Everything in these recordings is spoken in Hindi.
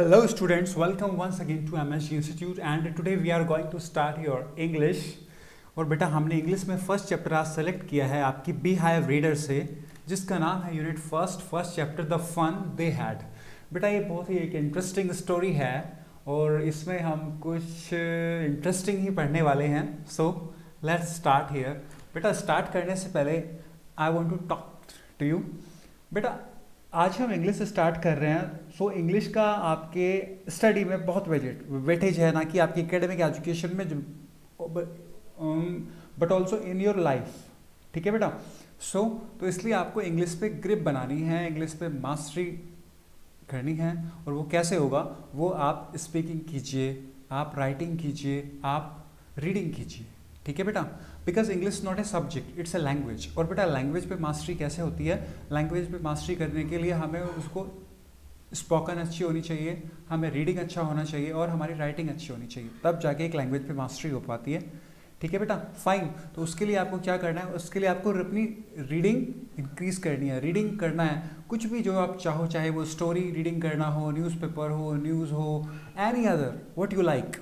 Hello students, welcome once again to MSG Institute and today we are going to start your English। और बेटा हमने इंग्लिश में फर्स्ट चैप्टर आज सेलेक्ट किया है आपकी बी हाइव रीडर से, जिसका नाम है unit first chapter the fun they had. बेटा ये बहुत ही एक इंटरेस्टिंग स्टोरी है और इसमें हम कुछ इंटरेस्टिंग ही पढ़ने वाले हैं। So let's start here. बेटा स्टार्ट करने से पहले I want to talk to you. बेटा आज हम इंग्लिश स्टार्ट कर रहे हैं। सो इंग्लिश का आपके स्टडी में बहुत वेटेज है, ना कि आपकी एकेडमिक एजुकेशन में but also in your life. ठीक है बेटा। तो इसलिए आपको इंग्लिश पे ग्रिप बनानी है, इंग्लिश पे मास्टरी करनी है। और वो कैसे होगा? वो आप स्पीकिंग कीजिए, आप राइटिंग कीजिए, आप रीडिंग कीजिए। ठीक है बेटा। Because English not a subject, it's a language. और बेटा लैंग्वेज पे मास्टरी कैसे होती है? लैंग्वेज पे मास्टरी करने के लिए हमें उसको स्पोकन अच्छी होनी चाहिए, हमें रीडिंग अच्छा होना चाहिए और हमारी राइटिंग अच्छी होनी चाहिए, तब जाके एक लैंग्वेज पे मास्टरी हो पाती है। ठीक है बेटा, फाइन। तो उसके लिए आपको क्या करना है? उसके लिए आपको अपनी रीडिंग इंक्रीज करनी है, रीडिंग करना है कुछ भी जो आप चाहो, चाहे वो स्टोरी रीडिंग करना हो, न्यूज़पेपर हो, न्यूज़ हो, any other what you like,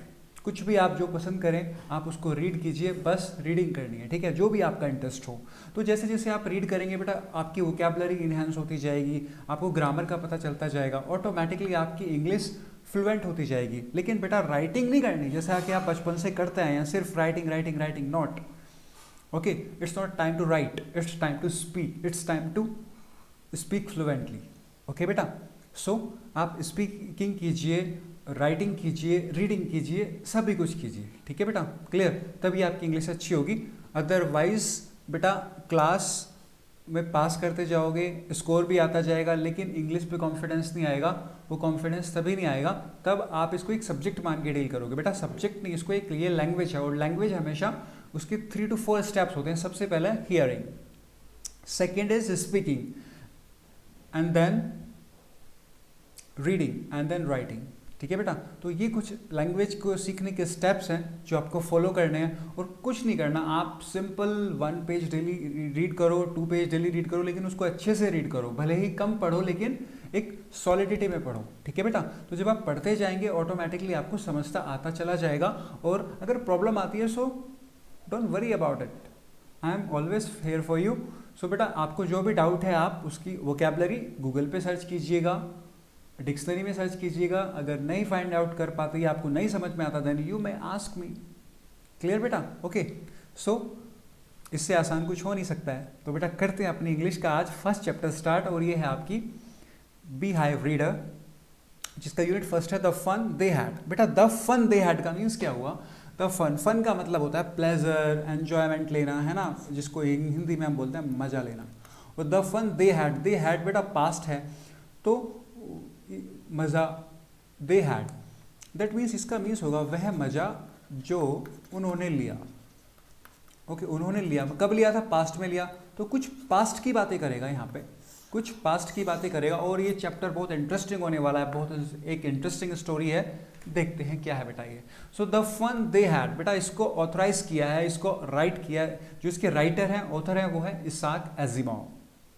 कुछ भी आप जो पसंद करें आप उसको रीड कीजिए, बस रीडिंग करनी है। ठीक है, जो भी आपका इंटरेस्ट हो। तो जैसे जैसे आप रीड करेंगे बेटा आपकी वोकैबुलरी इन्हेंस होती जाएगी, आपको ग्रामर का पता चलता जाएगा, ऑटोमेटिकली आपकी इंग्लिश फ्लुएंट होती जाएगी। लेकिन बेटा राइटिंग नहीं करनी जैसा कि आप बचपन से करते आए हैं, सिर्फ writing writing writing. Not okay, it's not time to write, it's time to speak, it's time to speak fluently. Okay बेटा। आप स्पीकिंग कीजिए, राइटिंग कीजिए, रीडिंग कीजिए, सभी कुछ कीजिए। ठीक है बेटा, क्लियर? तभी आपकी इंग्लिश अच्छी होगी। अदरवाइज बेटा क्लास में पास करते जाओगे, स्कोर भी आता जाएगा, लेकिन इंग्लिश पे कॉन्फिडेंस नहीं आएगा। वो कॉन्फिडेंस तभी नहीं आएगा तब आप इसको एक सब्जेक्ट मान के डील करोगे। बेटा सब्जेक्ट नहीं, इसको एक ये लैंग्वेज है और लैंग्वेज हमेशा उसके 3 to 4 स्टेप्स होते हैं। सबसे पहले hearing, second is speaking, and then reading, and then writing. ठीक है बेटा। तो ये कुछ लैंग्वेज को सीखने के स्टेप्स हैं जो आपको फॉलो करने हैं और कुछ नहीं करना। आप सिंपल 1 पेज डेली रीड करो, 2 पेज डेली रीड करो, लेकिन उसको अच्छे से रीड करो। भले ही कम पढ़ो लेकिन एक सॉलिडिटी में पढ़ो। ठीक है बेटा। तो जब आप पढ़ते जाएंगे ऑटोमेटिकली आपको समझता आता चला जाएगा। और अगर प्रॉब्लम आती है so don't worry about it, I am always here for you. So बेटा आपको जो भी डाउट है आप उसकी वोकैबुलरी गूगल पे सर्च कीजिएगा, डिक्शनरी में सर्च कीजिएगा। अगर नहीं फाइंड आउट कर पाते या आपको नहीं समझ में आता then you may ask me. Clear बेटा? ओके। इससे आसान कुछ हो नहीं सकता है। तो बेटा करते हैं अपनी इंग्लिश का आज फर्स्ट चैप्टर स्टार्ट। और ये है आपकी बी हाइव रीडर, जिसका यूनिट फर्स्ट है द फन दे हैड। बेटा द फन दे हैड का मीन्स क्या हुआ? द फन का मतलब होता है प्लेजर, एंजॉयमेंट लेना, है ना, जिसको हिंदी में हम बोलते हैं मजा लेना। और द फन दे हैड बेटा पास्ट है, तो मज़ा दे हैड, दैट मीन्स इसका मीन्स होगा वह मज़ा जो उन्होंने लिया। ओके, उन्होंने लिया, कब लिया था? पास्ट में लिया। तो कुछ पास्ट की बातें करेगा यहाँ पे, कुछ पास्ट की बातें करेगा। और ये चैप्टर बहुत इंटरेस्टिंग होने वाला है, बहुत एक इंटरेस्टिंग स्टोरी है। देखते हैं क्या है बेटा ये। So the fun they had, बेटा इसको ऑथराइज किया है, इसको राइट किया है, जो इसके राइटर हैं, ऑथर हैं, वो है इसाक एजिमोव।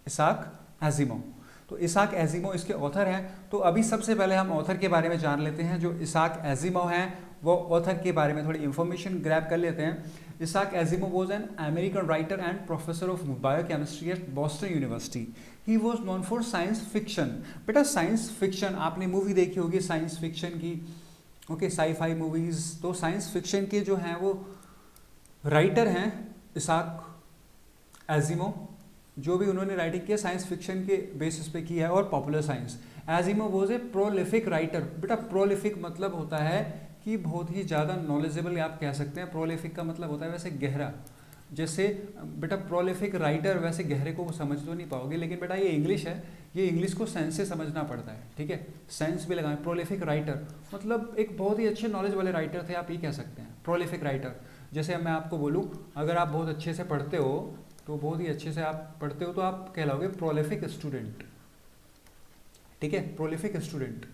इसाक एजिमोव, तो इसाक एजिमोव इसके ऑथर हैं। तो अभी सबसे पहले हम ऑथर के बारे में जान लेते हैं। जो इसाक एजिमोव हैं वो ऑथर के बारे में थोड़ी इंफॉर्मेशन ग्रैब कर लेते हैं। Isaac Asimov was an American writer and professor of biochemistry at Boston University. He was known for science fiction. बेटा साइंस फिक्शन आपने मूवी देखी होगी साइंस फिक्शन की, ओके, साई-फाई मूवीज़। तो साइंस फिक्शन के जो हैं वो राइटर हैं इसाक एजिमोव। जो भी उन्होंने राइटिंग किया साइंस फिक्शन के बेसिस पे की है और popular science. Asimov was a prolific writer. बेटा प्रोलिफिक मतलब होता है कि बहुत ही ज़्यादा नॉलेजेबल आप कह सकते हैं। प्रोलिफिक का मतलब होता है वैसे गहरा, जैसे बेटा प्रोलिफिक राइटर, वैसे गहरे को समझ तो नहीं पाओगे, लेकिन बेटा ये इंग्लिश है, ये इंग्लिश को सेंस से समझना पड़ता है। ठीक है, सेंस भी लगाएं। प्रोलिफिक राइटर मतलब एक बहुत ही अच्छे नॉलेज वाले राइटर थे, आप ये कह सकते हैं प्रोलिफिक राइटर। जैसे मैं आपको बोलूँ अगर आप बहुत अच्छे से पढ़ते हो, तो बहुत ही अच्छे से आप पढ़ते हो तो आप कहलाओगे प्रोलिफिक स्टूडेंट। ठीक है, प्रोलिफिक स्टूडेंट।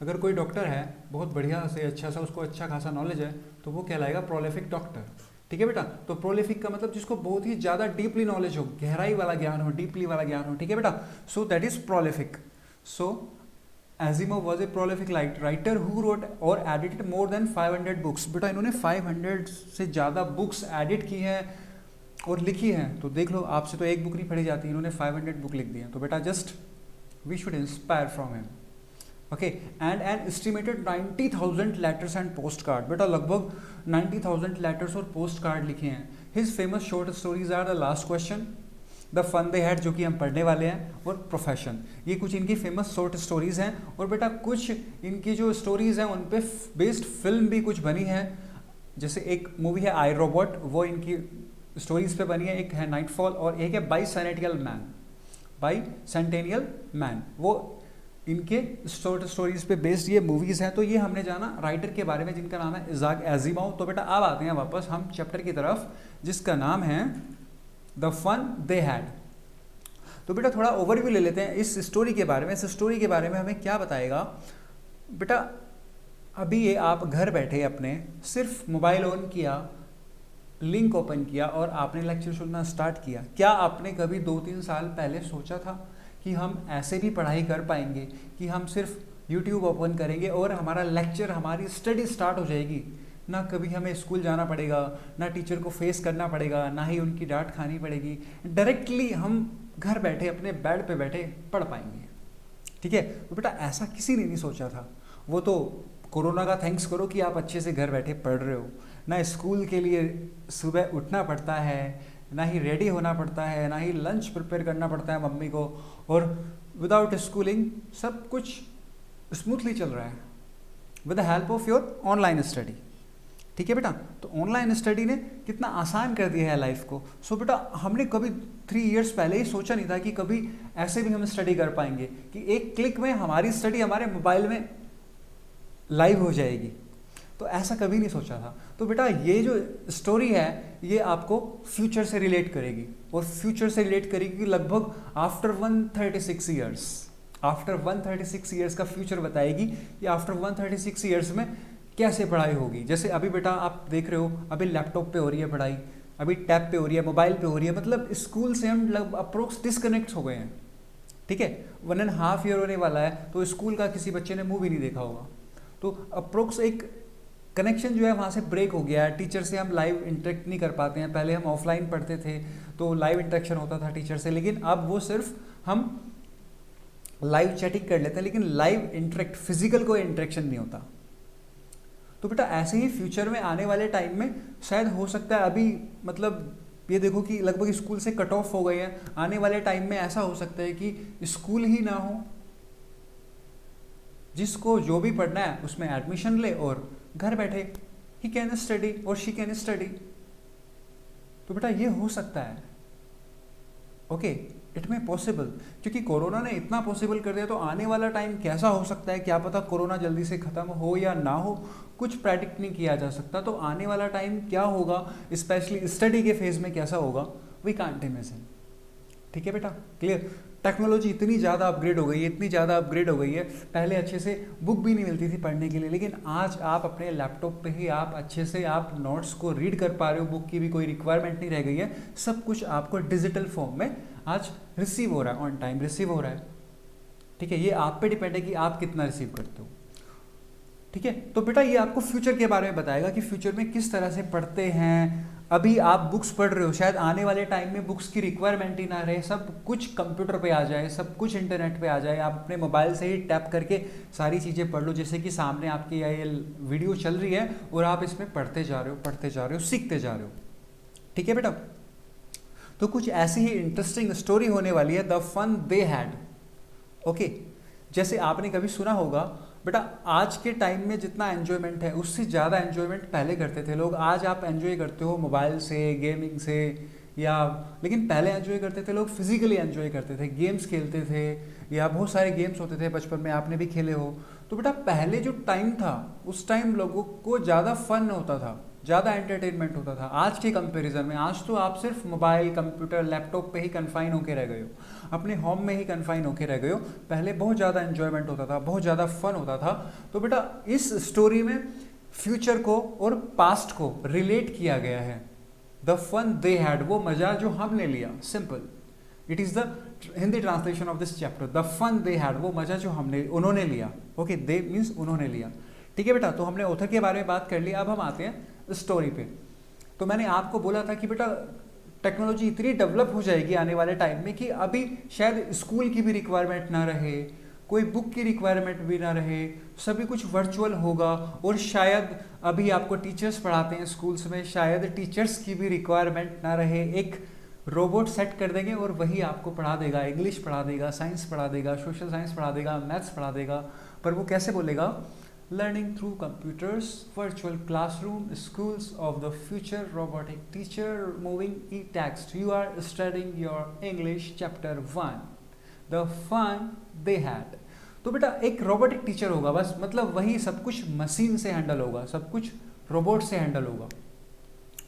अगर कोई डॉक्टर है बहुत बढ़िया से अच्छा सा, उसको अच्छा खासा नॉलेज है, तो वो कहलाएगा प्रोलिफिक डॉक्टर। ठीक है बेटा। तो प्रोलिफिक का मतलब जिसको बहुत ही ज़्यादा डीपली नॉलेज हो, गहराई वाला ज्ञान हो, डीपली वाला ज्ञान हो। ठीक है बेटा। So that is prolific. So Asimov was a prolific writer who wrote और एडिटेड मोर देन 500 बुक्स। बेटा इन्होंने 500 से ज़्यादा बुक्स एडिट की हैं और लिखी हैं। तो देख लो, आपसे तो एक बुक नहीं पढ़ी जाती, इन्होंने 500 बुक लिख दी हैं। तो बेटा just we should inspire from him. Okay, and an estimated 90,000 letters and post card. बेटा लगभग 90,000 लेटर्स और पोस्ट कार्ड लिखे हैं। His famous short stories are the last question, the fun they had, जो कि हम पढ़ने वाले हैं, और प्रोफेशन। ये कुछ इनकी फेमस शॉर्ट स्टोरीज हैं। और बेटा कुछ इनकी जो स्टोरीज हैं उन पे बेस्ड फिल्म भी कुछ बनी है। जैसे एक मूवी है आई रोबोट, वो इनकी स्टोरीज पे बनी है। एक है नाइटफॉल और एक है बाईसेंटेनियल मैन, वो इनके शॉर्ट स्टोरीज पे बेस्ड ये मूवीज हैं। तो ये हमने जाना राइटर के बारे में जिनका नाम है इज़ाक एजिमोव। तो बेटा अब आते हैं वापस हम चैप्टर की तरफ जिसका नाम है द फन दे हैड। तो बेटा थोड़ा ओवरव्यू ले लेते हैं इस स्टोरी के बारे में। इस स्टोरी के बारे में हमें क्या बताएगा बेटा, अभी ये आप घर बैठे अपने सिर्फ मोबाइल ऑन किया, लिंक ओपन किया और आपने लेक्चर सुनना स्टार्ट किया। क्या आपने कभी 2-3 साल पहले सोचा था कि हम ऐसे भी पढ़ाई कर पाएंगे कि हम सिर्फ यूट्यूब ओपन करेंगे और हमारा लेक्चर, हमारी स्टडी स्टार्ट हो जाएगी? ना कभी हमें स्कूल जाना पड़ेगा, ना टीचर को फेस करना पड़ेगा, ना ही उनकी डांट खानी पड़ेगी। डायरेक्टली हम घर बैठे अपने बेड पे बैठे पढ़ पाएंगे। ठीक है, तो बेटा ऐसा किसी ने नहीं सोचा था। वो तो कोरोना का थैंक्स करो कि आप अच्छे से घर बैठे पढ़ रहे हो। ना स्कूल के लिए सुबह उठना पड़ता है, ना ही रेडी होना पड़ता है, ना ही लंच प्रिपेयर करना पड़ता है मम्मी को, और विदाउट स्कूलिंग सब कुछ स्मूथली चल रहा है with the help of your online study. ठीक है बेटा, तो ऑनलाइन स्टडी ने कितना आसान कर दिया है लाइफ को। सो बेटा हमने कभी 3 इयर्स पहले ही सोचा नहीं था कि कभी ऐसे भी हम स्टडी कर पाएंगे कि एक क्लिक में हमारी स्टडी हमारे मोबाइल में लाइव हो जाएगी। तो ऐसा कभी नहीं सोचा था। तो बेटा ये जो स्टोरी है ये आपको फ्यूचर से रिलेट करेगी, और फ्यूचर से रिलेट करेगी लगभग आफ्टर 136 ईयर्स। आफ्टर 136 ईयर्स का फ्यूचर बताएगी कि आफ्टर 136 ईयर्स में कैसे पढ़ाई होगी। जैसे अभी बेटा आप देख रहे हो, अभी लैपटॉप पे हो रही है पढ़ाई, अभी टैब पे हो रही है, मोबाइल पे हो रही है, मतलब स्कूल से हम अप्रोक्स डिस्कनेक्ट हो गए हैं। ठीक है, 1.5 ईयर होने वाला है, तो स्कूल का किसी बच्चे ने मूवी नहीं देखा होगा। तो अप्रोक्स एक कनेक्शन जो है वहाँ से ब्रेक हो गया है। टीचर से हम लाइव इंटरेक्ट नहीं कर पाते हैं। पहले हम ऑफलाइन पढ़ते थे तो लाइव इंटरेक्शन होता था टीचर से, लेकिन अब वो सिर्फ हम लाइव चैटिंग कर लेते हैं, लेकिन लाइव इंटरेक्ट, फिजिकल कोई इंटरेक्शन नहीं होता। तो बेटा ऐसे ही फ्यूचर में आने वाले टाइम में शायद हो सकता है, अभी मतलब ये देखो कि लगभग स्कूल से कट ऑफ हो गए हैं, आने वाले टाइम में ऐसा हो सकता है कि स्कूल ही ना हो, जिसको जो भी पढ़ना है उसमें एडमिशन ले और घर बैठे ही कैन स्टडी और शी कैन स्टडी। तो बेटा ये हो सकता है, ओके, इट में पॉसिबल, क्योंकि कोरोना ने इतना पॉसिबल कर दिया। तो आने वाला टाइम कैसा हो सकता है, क्या पता कोरोना जल्दी से ख़त्म हो या ना हो, कुछ प्रेडिक्ट नहीं किया जा सकता। तो आने वाला टाइम क्या होगा, स्पेशली स्टडी के फेज में कैसा होगा, वी कांट इमेजिन। ठीक है बेटा, क्लियर। टेक्नोलॉजी इतनी ज़्यादा अपग्रेड हो गई है, इतनी ज़्यादा अपग्रेड हो गई है, पहले अच्छे से बुक भी नहीं मिलती थी पढ़ने के लिए, लेकिन आज आप अपने लैपटॉप पे ही आप अच्छे से आप नोट्स को रीड कर पा रहे हो। बुक की भी कोई रिक्वायरमेंट नहीं रह गई है, सब कुछ आपको डिजिटल फॉर्म में आज रिसीव हो रहा है, ऑन टाइम रिसीव हो रहा है। ठीक है, ये आप पे डिपेंड है कि आप कितना रिसीव करते हो। ठीक है, तो बेटा ये आपको फ्यूचर के बारे में बताएगा कि फ्यूचर में किस तरह से पढ़ते हैं। अभी आप बुक्स पढ़ रहे हो, शायद आने वाले टाइम में बुक्स की रिक्वायरमेंट ही ना रहे, सब कुछ कंप्यूटर पे आ जाए, सब कुछ इंटरनेट पे आ जाए, आप अपने मोबाइल से ही टैप करके सारी चीज़ें पढ़ लो। जैसे कि सामने आपकी ये वीडियो चल रही है और आप इसमें पढ़ते जा रहे हो, सीखते जा रहे हो। ठीक है बेटा, तो कुछ ऐसी ही इंटरेस्टिंग स्टोरी होने वाली है, the fun they had. Okay, जैसे आपने कभी सुना होगा बेटा, आज के टाइम में जितना एन्जॉयमेंट है उससे ज़्यादा एन्जॉयमेंट पहले करते थे लोग। आज आप एन्जॉय करते हो मोबाइल से, गेमिंग से, या लेकिन पहले एन्जॉय करते थे लोग, फिजिकली एन्जॉय करते थे, गेम्स खेलते थे, या बहुत सारे गेम्स होते थे बचपन में, आपने भी खेले हो। तो बेटा पहले जो टाइम था उस टाइम लोगों को ज़्यादा फन होता था, ज़्यादा एंटरटेनमेंट होता था आज के कंपैरिजन में। आज तो आप सिर्फ मोबाइल, कंप्यूटर, लैपटॉप पे ही कन्फाइन होके रह गए हो, अपने होम में ही कन्फाइन होके रह गए हो। पहले बहुत ज़्यादा एंजॉयमेंट होता था, बहुत ज़्यादा फन होता था। तो बेटा इस स्टोरी में फ्यूचर को और पास्ट को रिलेट किया गया है। द फन दे हैड, वो मज़ा जो हमने लिया, simple, it is the Hindi translation of this chapter, the fun they had, वो मजा जो उन्होंने लिया। ओके, दे मीन्स उन्होंने लिया। ठीक है बेटा, तो हमने ऑथर के बारे में बात कर ली। अब हम आते हैं स्टोरी पे। तो मैंने आपको बोला था कि बेटा टेक्नोलॉजी इतनी डेवलप हो जाएगी आने वाले टाइम में कि अभी शायद स्कूल की भी रिक्वायरमेंट ना रहे, कोई बुक की रिक्वायरमेंट भी ना रहे, सभी कुछ वर्चुअल होगा। और शायद अभी आपको टीचर्स पढ़ाते हैं स्कूल्स में, शायद टीचर्स की भी रिक्वायरमेंट ना रहे, एक रोबोट सेट कर देंगे और वही आपको पढ़ा देगा, इंग्लिश पढ़ा देगा, साइंस पढ़ा देगा, सोशल साइंस पढ़ा देगा, मैथ्स पढ़ा देगा। पर वो कैसे बोलेगा? Learning through computers, virtual classroom, schools of the future, robotic teacher, moving e text, you are studying your English chapter 1, the fun they had. तो बेटा एक रोबोटिक टीचर होगा, बस मतलब वही सब कुछ मशीन से हैंडल होगा, सब कुछ रोबोट से हैंडल होगा।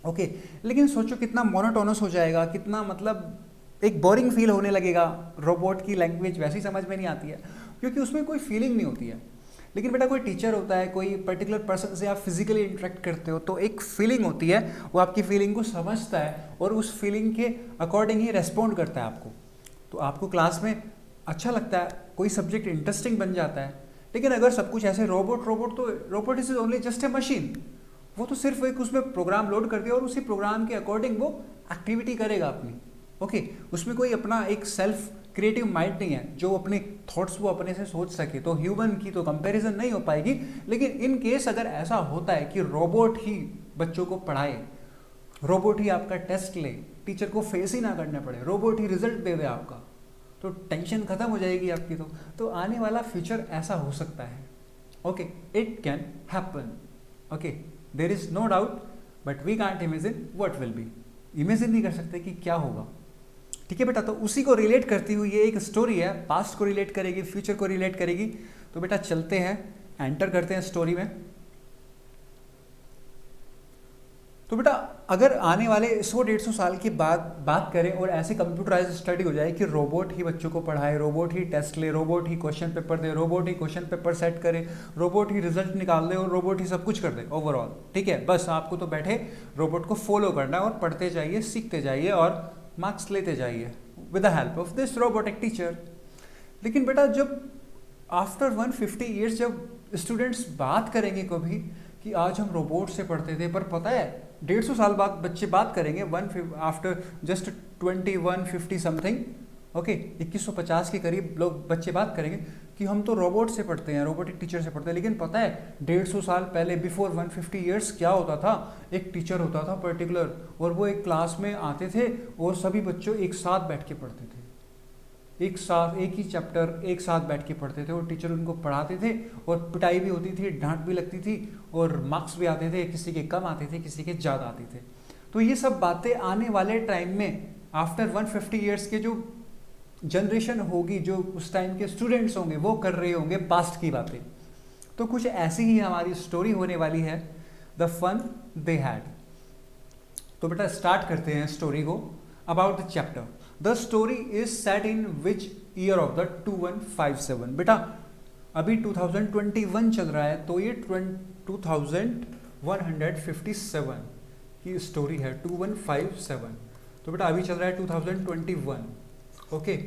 ओके, लेकिन सोचो कितना मोनोटोनस हो जाएगा, कितना मतलब एक बोरिंग फील होने लगेगा। रोबोट की लैंग्वेज वैसे ही समझ में नहीं आती है क्योंकि उसमें कोई फीलिंग नहीं होती है। लेकिन बेटा कोई टीचर होता है, कोई पर्टिकुलर पर्सन से आप फिजिकली इंटरेक्ट करते हो तो एक फीलिंग होती है, वो आपकी फीलिंग को समझता है और उस फीलिंग के अकॉर्डिंग ही रेस्पॉन्ड करता है आपको। तो आपको क्लास में अच्छा लगता है, कोई सब्जेक्ट इंटरेस्टिंग बन जाता है। लेकिन अगर सब कुछ ऐसे रोबोट रोबोट तो robot is only just a machine, वो तो सिर्फ एक उसमें प्रोग्राम लोड कर दिया और उसी प्रोग्राम के अकॉर्डिंग वो एक्टिविटी करेगा अपनी। ओके, उसमें कोई अपना एक सेल्फ क्रिएटिव माइंड नहीं है जो अपने थॉट्स वो अपने से सोच सके। तो ह्यूमन की तो कंपैरिजन नहीं हो पाएगी। लेकिन इन केस अगर ऐसा होता है कि रोबोट ही बच्चों को पढ़ाए, रोबोट ही आपका टेस्ट ले, टीचर को फेस ही ना करना पड़े, रोबोट ही रिजल्ट दे दे आपका, तो टेंशन खत्म हो जाएगी आपकी। तो आने वाला फ्यूचर ऐसा हो सकता है। Okay, it can happen. Okay, there is no doubt, but we can't imagine what will be. Imagine नहीं कर सकते कि क्या होगा। ठीक है बेटा, तो उसी को रिलेट करती हुई ये एक स्टोरी है, पास्ट को रिलेट करेगी, फ्यूचर को रिलेट करेगी। तो बेटा चलते हैं, एंटर करते हैं स्टोरी में। तो बेटा अगर आने वाले 100-150 साल की बात करें और ऐसे कंप्यूटराइज स्टडी हो जाए कि रोबोट ही बच्चों को पढ़ाए, रोबोट ही टेस्ट ले, रोबोट ही क्वेश्चन पेपर दे, रोबोट ही क्वेश्चन पेपर सेट करे, रोबोट ही रिजल्ट निकाल दे और रोबोट ही सब कुछ कर दे ओवरऑल। ठीक है, बस आपको तो बैठे रोबोट को फॉलो करना है और पढ़ते जाइए, सीखते जाइए और मार्क्स लेते जाइए with the help of this robotic teacher. लेकिन बेटा जब आफ्टर 150 ईयर्स जब स्टूडेंट्स बात करेंगे कभी कि आज हम रोबोट से पढ़ते थे, पर पता है 150 साल बाद बच्चे बात करेंगे आफ्टर जस्ट 2150 समथिंग, ओके 2150 के करीब लोग बच्चे बात करेंगे कि हम तो रोबोट से पढ़ते हैं, रोबोटिक टीचर से पढ़ते हैं। लेकिन पता है 150 साल पहले बिफोर 150 ईयर्स क्या होता था? एक टीचर होता था पर्टिकुलर और वो एक क्लास में आते थे और सभी बच्चों एक साथ बैठ के पढ़ते थे, एक साथ एक ही चैप्टर एक साथ बैठ के पढ़ते थे और टीचर उनको पढ़ाते थे और पिटाई भी होती थी, डांट भी लगती थी और मार्क्स भी आते थे, किसी के कम आते थे, किसी के ज़्यादा आते थे। तो ये सब बातें आने वाले टाइम में आफ्टर 150 ईयर्स के जो जनरेशन होगी, जो उस टाइम के स्टूडेंट्स होंगे वो कर रहे होंगे पास्ट की बातें। तो कुछ ऐसी ही हमारी स्टोरी होने वाली है, द फन दे हैड। तो बेटा स्टार्ट करते हैं स्टोरी को। About the chapter, the story is set in which year of the 2157। बेटा अभी 2021 चल रहा है तो ये 2157 की स्टोरी है, 2157। तो बेटा अभी चल रहा है 2021। ओके,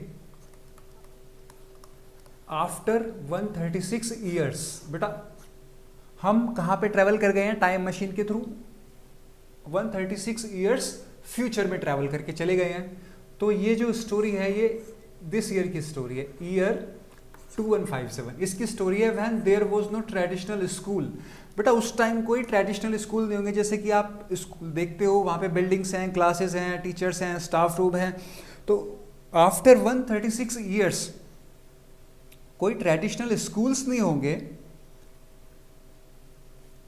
आफ्टर 136 ईयर्स बेटा हम कहाँ पे ट्रेवल कर गए हैं टाइम मशीन के थ्रू? 136 ईयर्स फ्यूचर में ट्रैवल करके चले गए हैं। तो ये जो स्टोरी है ये दिस ईयर की स्टोरी है, ईयर 2157 इसकी स्टोरी है। When there was no traditional school. बेटा उस टाइम कोई ट्रेडिशनल स्कूल नहीं होंगे, जैसे कि आप स्कूल देखते हो वहाँ पे बिल्डिंग्स हैं, क्लासेस हैं, टीचर्स हैं, स्टाफ रूम हैं। तो आफ्टर 136 ईयर्स कोई ट्रेडिशनल स्कूल्स नहीं होंगे।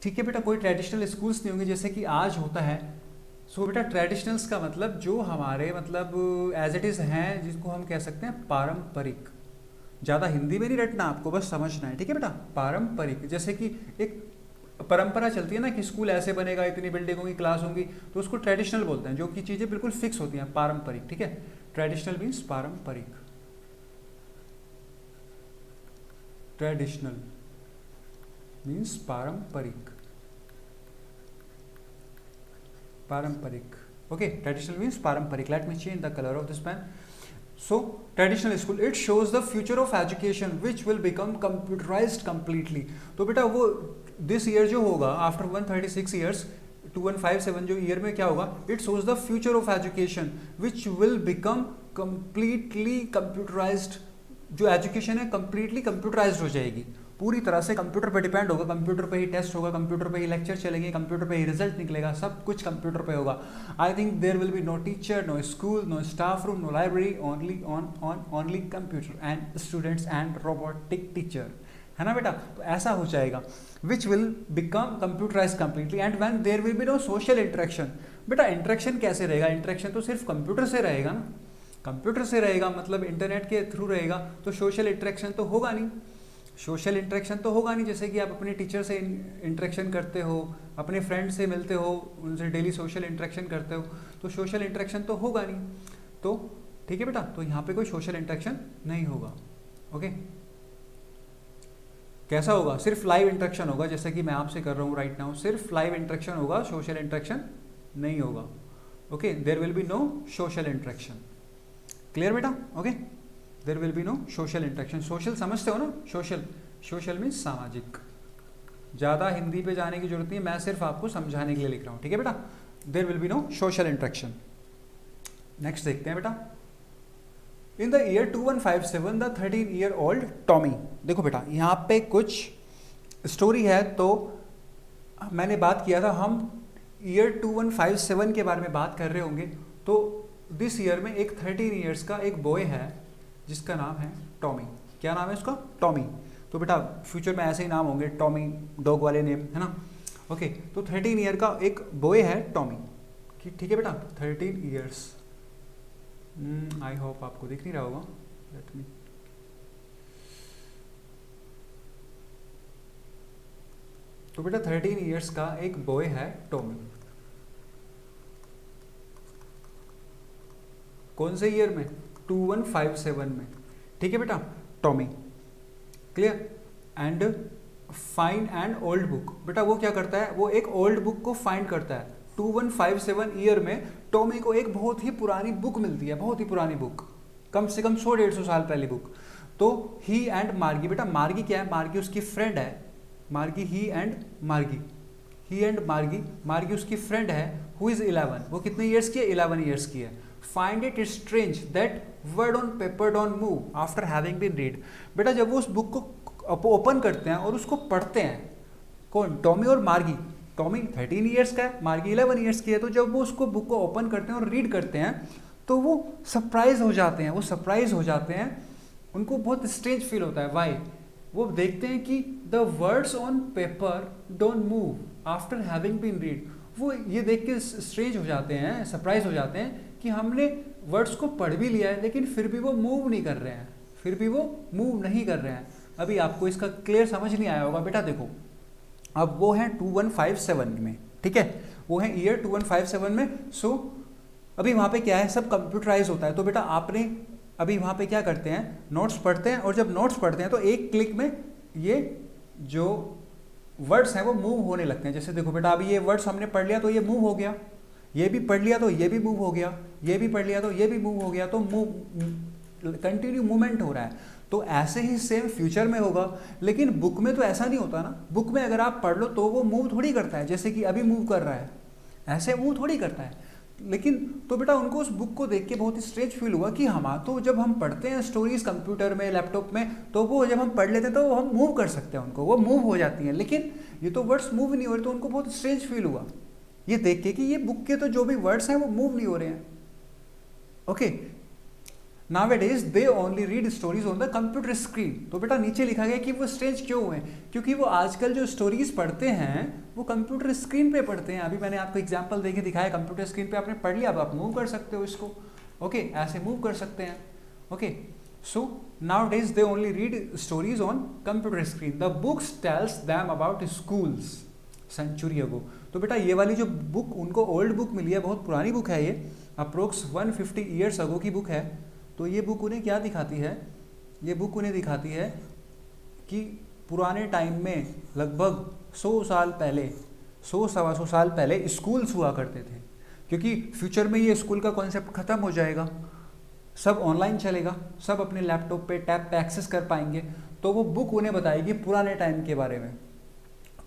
ठीक है बेटा, कोई ट्रेडिशनल स्कूल्स नहीं होंगे जैसे कि आज होता है। सो बेटा ट्रेडिशनल्स का मतलब जो हमारे मतलब एज इट इज़ हैं, जिसको हम कह सकते हैं पारंपरिक। ज़्यादा हिंदी में नहीं रटना, आपको बस समझना है। ठीक है बेटा, पारंपरिक जैसे कि एक परंपरा चलती है ना कि स्कूल ऐसे बनेगा, इतनी बिल्डिंग होगी, क्लास होंगी, तो उसको ट्रेडिशनल बोलते हैं। जो कि चीज़ें बिल्कुल फिक्स होती हैं, पारंपरिक। ठीक है, ट्रेडिशनल मीन्स पारंपरिक, ट्रेडिशनल मीन्स पारंपरिक, पारंपरिक। ओके, ट्रेडिशनल मीन्स पारंपरिक। Let me change the colour of this pen. So traditional school, it shows the future of education which will become computerized completely. तो बेटा वो this year जो होगा after 136 years 2157 जो ईयर में क्या होगा, it shows the future of education which will become completely computerized. जो एजुकेशन है completely computerized हो जाएगी, पूरी तरह से कंप्यूटर पे डिपेंड होगा, कंप्यूटर पे ही टेस्ट होगा, कंप्यूटर पे ही लेक्चर चलेंगे, कंप्यूटर पे ही रिजल्ट निकलेगा, सब कुछ कंप्यूटर पे होगा. I think there will be no teacher, no school, no staff room, no library, only computer and students and robotic teacher, है ना बेटा. तो ऐसा हो जाएगा which will become computerize completely. And when there will be no social interaction. बेटा इंटरेक्शन कैसे रहेगा, इंटरेक्शन तो सिर्फ कंप्यूटर से रहेगा ना, कंप्यूटर से रहेगा मतलब इंटरनेट के थ्रू रहेगा, तो सोशल इंटरेक्शन तो होगा नहीं. सोशल इंटरेक्शन तो होगा नहीं, जैसे कि आप अपने टीचर से इंटरेक्शन करते हो, अपने फ्रेंड से मिलते हो, उनसे डेली सोशल इंटरेक्शन करते हो, तो सोशल इंटरेक्शन तो होगा नहीं. तो ठीक है बेटा, तो यहाँ पे कोई सोशल इंटरेक्शन नहीं होगा. ओके, कैसा होगा, सिर्फ लाइव इंटरेक्शन होगा, जैसे कि मैं आपसे कर रहा हूँ राइट नाउ, सिर्फ लाइव इंटरेक्शन होगा, सोशल इंटरेक्शन नहीं होगा. Okay, there will be no social interaction. Clear बेटा. Okay, there will be no social interaction. Social समझते हो ना, सोशल, सोशल मीन्स सामाजिक. ज़्यादा हिंदी पे जाने की जरूरत नहीं है, मैं सिर्फ आपको समझाने के लिए लिख रहा हूँ. ठीक है बेटा, there will be no social interaction. Next देखते हैं बेटा. In the year 2157 the 13-year-old Tommy. देखो बेटा यहाँ पे कुछ स्टोरी है, तो मैंने बात किया था हम ईयर 2157 के बारे में बात कर रहे होंगे. तो दिस ईयर में एक 13 ईयर्स का एक बॉय है जिसका नाम है टॉमी. क्या नाम है उसका, टॉमी. तो बेटा फ्यूचर में ऐसे ही नाम होंगे, टॉमी डॉग वाले नेम, है ना. ओके, तो 13 ईयर का एक बॉय है टॉमी. ठीक है बेटा, 13 ईयर्स. आई होप आपको दिख नहीं रहा होगा. लेट मी, तो बेटा 13 ईयर्स का एक बॉय है टॉमी. कौन से ईयर में, 2157 में. ठीक है बेटा, Tommy. Clear. And find and old book. बेटा वो क्या करता है, वो एक ओल्ड बुक को फाइंड करता है. 2157 ईयर में टॉमी को एक बहुत ही पुरानी बुक मिलती है, बहुत ही पुरानी बुक, कम से कम 100-150 साल पहले बुक. तो ही एंड मार्गी. बेटा मार्गी क्या है, मार्गी उसकी फ्रेंड है. मार्गी, ही एंड मार्गी, ही एंड मार्गी. मार्गी उसकी फ्रेंड है, हु इज 11. वो कितने ईयर्स की है, 11 ईयर्स की है. Find it strange that word on paper don't move after having been read. बेटा जब वो उस बुक को ओपन करते हैं और उसको पढ़ते हैं, कौन, टॉमी और मार्गी. टॉमी 13 ईयर्स का है, मार्गी 11 ईयर्स की है. तो जब वो उसको बुक को ओपन करते हैं और रीड करते हैं तो वो सरप्राइज हो जाते हैं, वो सरप्राइज हो जाते हैं, उनको बहुत स्ट्रेंज फील होता है. वाई, वो देखते हैं कि the words on paper don't move after having been read. वो ये देख के स्ट्रेंज हो जाते हैं, सरप्राइज हो जाते हैं कि हमने वर्ड्स को पढ़ भी लिया है लेकिन फिर भी वो मूव नहीं कर रहे हैं, फिर भी वो मूव नहीं कर रहे हैं. अभी आपको इसका क्लियर समझ नहीं आया होगा. बेटा देखो, अब वो है 2157 में, ठीक है, वो है ईयर 2157 में. सो अभी वहाँ पे क्या है, सब कंप्यूटराइज होता है. तो बेटा आपने अभी वहाँ पे क्या करते हैं, नोट्स पढ़ते हैं, और जब नोट्स पढ़ते हैं तो एक क्लिक में ये जो वर्ड्स हैं वो मूव होने लगते हैं. जैसे देखो बेटा, अभी ये वर्ड्स हमने पढ़ लिया तो ये मूव हो गया, ये भी पढ़ लिया तो ये भी मूव हो गया, ये भी पढ़ लिया तो ये भी मूव हो गया. तो मूव, कंटिन्यू मूवमेंट हो रहा है. तो ऐसे ही सेम फ्यूचर में होगा. लेकिन बुक में तो ऐसा नहीं होता ना. बुक में अगर आप पढ़ लो तो वो मूव थोड़ी करता है, जैसे कि अभी मूव कर रहा है, ऐसे मूव थोड़ी करता है. लेकिन तो बेटा उनको उस बुक को देख के बहुत ही स्ट्रेंज फील हुआ कि हम तो जब हम पढ़ते हैं स्टोरीज कंप्यूटर में, लैपटॉप में, तो वो जब हम पढ़ लेते हैं तो हम मूव कर सकते हैं उनको, वो मूव हो जाती हैं. लेकिन ये तो वर्ड्स मूव नहीं हो रहे. तो उनको बहुत स्ट्रेंज फील हुआ ये देख के कि ये बुक के तो जो भी वर्ड्स हैं वो मूव नहीं हो रहे हैं. Okay, Nowadays they only read stories on the computer screen. तो बेटा नीचे लिखा गया कि वो स्ट्रेंज क्यों हुए, क्योंकि वो आजकल जो स्टोरीज पढ़ते हैं वो कंप्यूटर स्क्रीन पे पढ़ते हैं. अभी मैंने आपको एग्जांपल देके दिखाया, कंप्यूटर स्क्रीन पे आपने पढ़ लिया, अब आप मूव कर सकते हो इसको. ओके, ऐसे मूव कर सकते हैं. Okay, so nowadays they only read stories on computer screen. The books tells them about schools century ago. तो बेटा ये वाली जो बुक उनको ओल्ड बुक मिली है, बहुत पुरानी बुक है, ये अप्रोक्स 150 ईयर्स अगो की बुक है. तो ये बुक उन्हें क्या दिखाती है, ये बुक उन्हें दिखाती है कि पुराने टाइम में लगभग 100 साल पहले, 100-125 साल पहले स्कूल्स हुआ करते थे. क्योंकि फ्यूचर में ये स्कूल का कॉन्सेप्ट ख़त्म हो जाएगा. सब ऑनलाइन चलेगा, सब अपने लैपटॉप पे टैब पे एक्सेस कर पाएंगे, तो वो बुक उन्हें बताएगी पुराने टाइम के बारे में।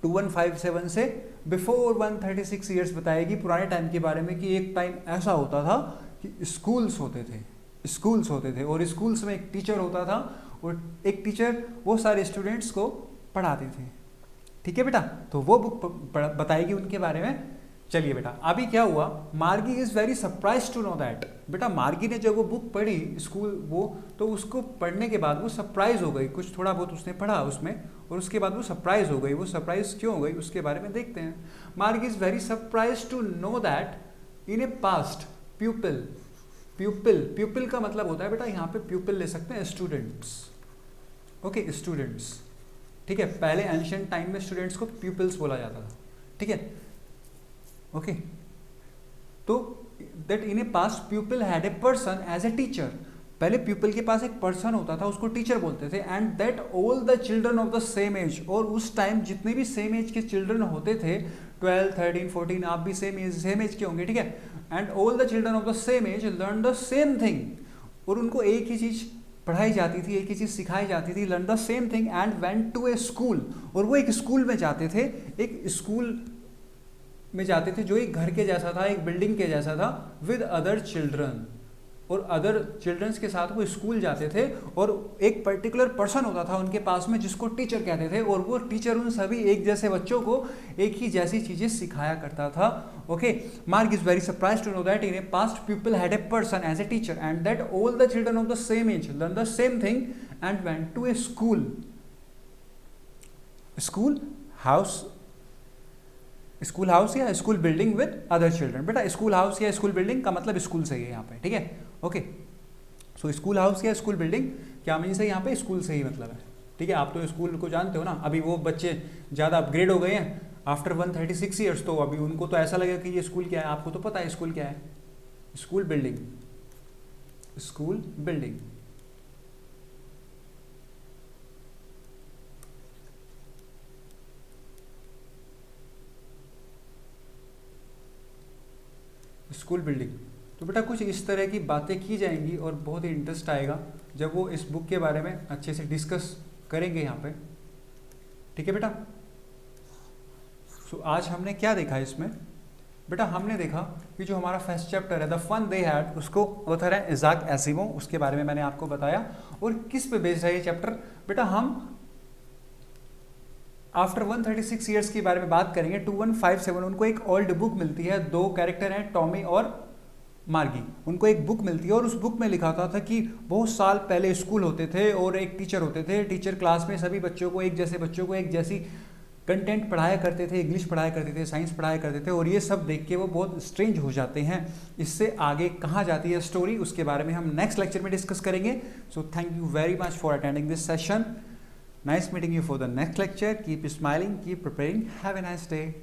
2157 से बिफोर 136 ईयर्स बताएगी पुराने टाइम के बारे में कि एक टाइम ऐसा होता था कि स्कूल्स होते थे और स्कूल्स में एक टीचर होता था और एक टीचर वो सारे स्टूडेंट्स को पढ़ाते थे। ठीक है बेटा, तो वो बुक बताएगी उनके बारे में। चलिए बेटा, अभी क्या हुआ, Margie is very surprise to know that. बेटा मार्गी ने जब वो बुक पढ़ी स्कूल वो, तो उसको पढ़ने के बाद वो सरप्राइज हो गई, कुछ थोड़ा बहुत उसने पढ़ा उसमें और उसके बाद वो सरप्राइज हो गई। वो सरप्राइज क्यों हो गई उसके बारे में देखते हैं। Margie is very surprise to know that in a past pupil का मतलब होता है बेटा, यहाँ पे प्यूपिल ले सकते हैं स्टूडेंट्स। Okay, students. ठीक है, पहले एंशिएंट टाइम में स्टूडेंट्स को प्यूपिल्स बोला जाता था। ठीक है, ओके। तो that in a past pupil had a person as a teacher. पहले प्यूपिल के पास एक पर्सन होता था, उसको टीचर बोलते थे। And that all the children of the same age, और उस टाइम जितने भी सेम एज के चिल्ड्रन होते थे, 12, 13, 14, आप भी सेम एज के होंगे। ठीक है, and all the children of the same age learn the same thing, और उनको एक ही चीज़ पढ़ाई जाती थी, एक ही चीज़ सिखाई जाती थी। Learn the same thing and went to a school, और वो एक स्कूल में जाते थे, एक स्कूल में जाते थे जो एक घर के जैसा था, एक बिल्डिंग के जैसा था, विद अदर चिल्ड्रन, और अदर चिल्ड्रंस के साथ वो स्कूल जाते थे। और एक पर्टिकुलर पर्सन होता था उनके पास में जिसको टीचर कहते थे, और वो टीचर उन सभी एक जैसे बच्चों को एक ही जैसी चीज़ें सिखाया करता था। Okay, Mark is very surprise to know that in a past people had a person as a teacher and that all the children of the same age learn the same thing and went to a school house या school building with other children. बेटा स्कूल हाउस या स्कूल बिल्डिंग का मतलब स्कूल से ही है यहाँ पे। ठीक है, ओके। सो स्कूल हाउस या स्कूल बिल्डिंग क्या मीन्स है यहाँ पे, स्कूल से ही मतलब है। ठीक है, आप तो स्कूल को जानते हो ना। अभी वो बच्चे ज़्यादा अपग्रेड हो गए हैं आफ्टर 136 ईयर्स, तो अभी उनको तो ऐसा लगेगा कि ये स्कूल क्या है। आपको तो पता है स्कूल क्या है, school building. School building school building. तो बेटा कुछ इस तरह की बातें की जाएंगी और बहुत ही इंटरेस्ट आएगा जब वो इस बुक के बारे में अच्छे से डिस्कस करेंगे यहाँ पे। ठीक है बेटा, सो आज हमने क्या देखा इसमें। बेटा हमने देखा कि जो हमारा फर्स्ट चैप्टर है द फन दे हैड, उसको ऑथर है इज़ाक एसिमोव, उसके बारे में मैंने आपको बताया। और किस पे बेस्ड है ये चैप्टर। बेटा हम आफ्टर 136 ईयर्स के बारे में बात करेंगे। 2157 उनको एक ओल्ड बुक मिलती है, दो कैरेक्टर हैं टॉमी और मार्गी, उनको एक बुक मिलती है और उस बुक में लिखा था कि बहुत साल पहले स्कूल होते थे और एक टीचर होते थे। टीचर क्लास में सभी बच्चों को एक जैसी कंटेंट पढ़ाया करते थे, इंग्लिश पढ़ाया करते थे, साइंस पढ़ाया करते थे। और ये सब देख के वो बहुत स्ट्रेंज हो जाते हैं। इससे आगे कहाँ जाती है स्टोरी, उसके बारे में हम नेक्स्ट लेक्चर में डिस्कस करेंगे। So thank you very much for attending this session. Nice meeting you for the next lecture. Keep smiling, keep preparing. Have a nice day.